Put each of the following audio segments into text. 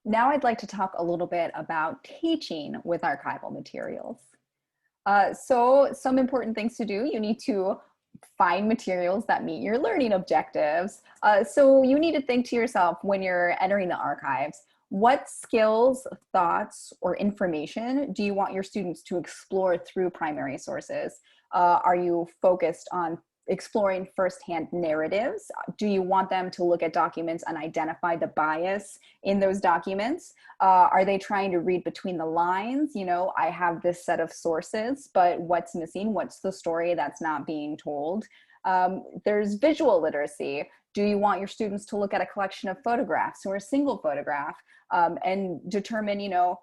Now I'd like to talk a little bit about teaching with archival materials. So some important things to do, you need to find materials that meet your learning objectives. So you need to think to yourself when you're entering the archives, what skills, thoughts, or information do you want your students to explore through primary sources? Are you focused on exploring firsthand narratives? Do you want them to look at documents and identify the bias in those documents? Are they trying to read between the lines? You know, I have this set of sources, but what's missing? What's the story that's not being told? There's visual literacy. Do you want your students to look at a collection of photographs or a single photograph and determine, you know,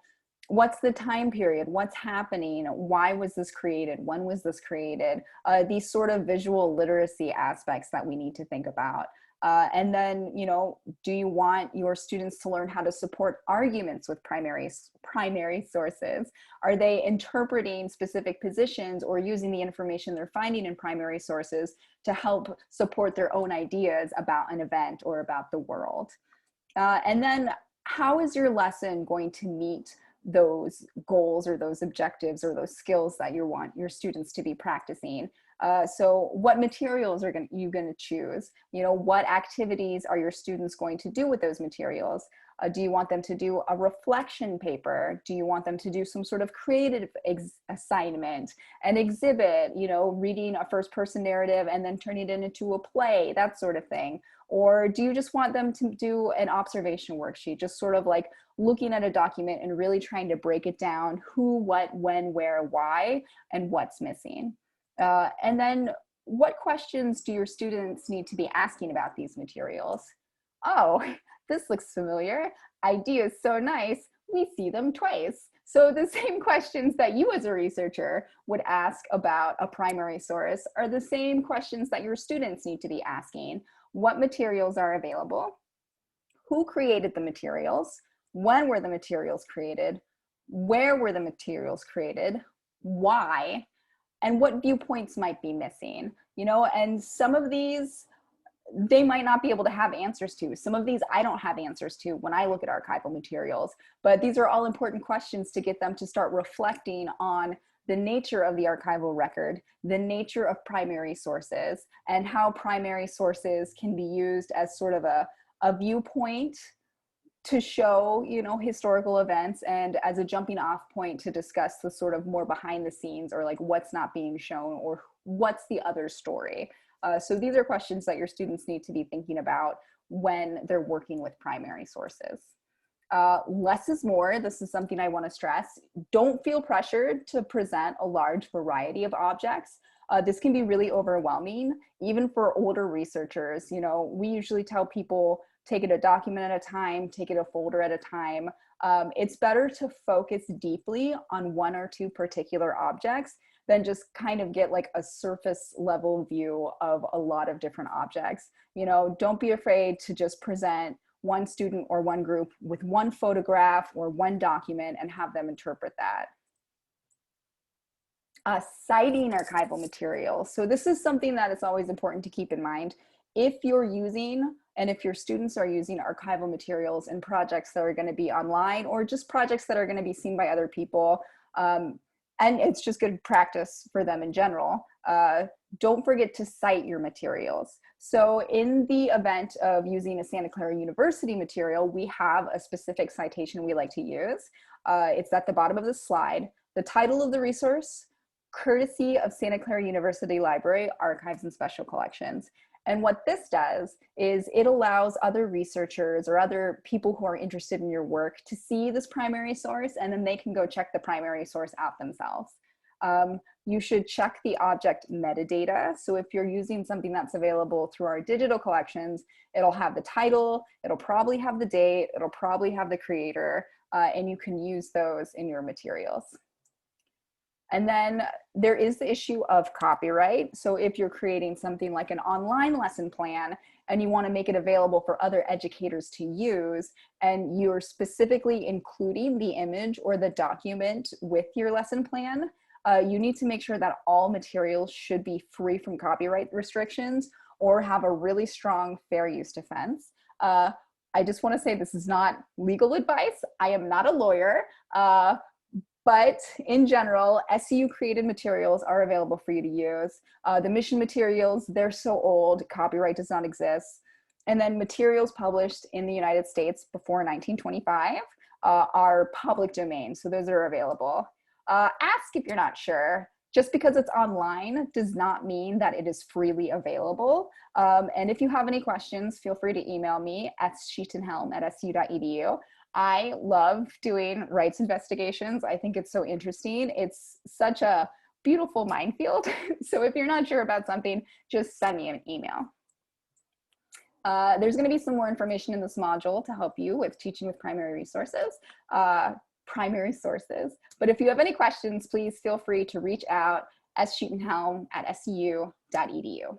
what's the time period, what's happening, why was this created, when was this created, these sort of visual literacy aspects that we need to think about. And then, you know, do you want your students to learn how to support arguments with primary sources? Are they interpreting specific positions or using the information they're finding in primary sources to help support their own ideas about an event or about the world? And then how is your lesson going to meet those goals or those objectives or those skills that you want your students to be practicing? So what materials are you going to choose? You know, what activities are your students going to do with those materials? Do you want them to do a reflection paper? Do you want them to do some sort of creative assignment, an exhibit, you know, reading a first person narrative and then turning it into a play, that sort of thing? Or do you just want them to do an observation worksheet, just sort of like looking at a document and really trying to break it down, who, what, when, where, why, and what's missing? And then what questions do your students need to be asking about these materials? Oh, this looks familiar. Idea is so nice. We see them twice. So the same questions that you as a researcher would ask about a primary source are the same questions that your students need to be asking. What materials are available? Who created the materials? When were the materials created? Where were the materials created? Why? And what viewpoints might be missing? You know, and some of these they might not be able to have answers to. Some of these I don't have answers to when I look at archival materials, but these are all important questions to get them to start reflecting on the nature of the archival record, the nature of primary sources, and how primary sources can be used as sort of a viewpoint to show, you know, historical events and as a jumping off point to discuss the sort of more behind the scenes or like what's not being shown or what's the other story. So these are questions that your students need to be thinking about when they're working with primary sources. Less is more. This is something I want to stress. Don't feel pressured to present a large variety of objects. This can be really overwhelming, even for older researchers. You know, we usually tell people, take it a document at a time, take it a folder at a time. It's better to focus deeply on one or two particular objects than just kind of get like a surface level view of a lot of different objects. You know, don't be afraid to just present one student or one group with one photograph or one document and have them interpret that. Citing archival materials. So this is something that is always important to keep in mind. If you're using and if your students are using archival materials in projects that are going to be online or just projects that are going to be seen by other people, and it's just good practice for them in general, don't forget to cite your materials. So in the event of using a Santa Clara University material, we have a specific citation we like to use. It's at the bottom of the slide. The title of the resource, courtesy of Santa Clara University Library, Archives and Special Collections. And what this does is it allows other researchers or other people who are interested in your work to see this primary source, and then they can go check the primary source out themselves. You should check the object metadata. So if you're using something that's available through our digital collections, it'll have the title, it'll probably have the date, it'll probably have the creator, and you can use those in your materials. And then there is the issue of copyright. So if you're creating something like an online lesson plan and you want to make it available for other educators to use, and you're specifically including the image or the document with your lesson plan, you need to make sure that all materials should be free from copyright restrictions or have a really strong fair use defense. I just want to say this is not legal advice. I am not a lawyer, but in general, SCU created materials are available for you to use. The mission materials, they're so old, copyright does not exist. And then materials published in the United States before 1925 are public domain, so those are available. Ask if you're not sure. Just because it's online does not mean that it is freely available. And if you have any questions, feel free to email me at sheetenhelm@scu.edu. I love doing rights investigations. I think it's so interesting. It's such a beautiful minefield. So if you're not sure about something, just send me an email. There's going to be some more information in this module to help you with teaching with primary resources. But if you have any questions, please feel free to reach out as sheetenhelm@scu.edu.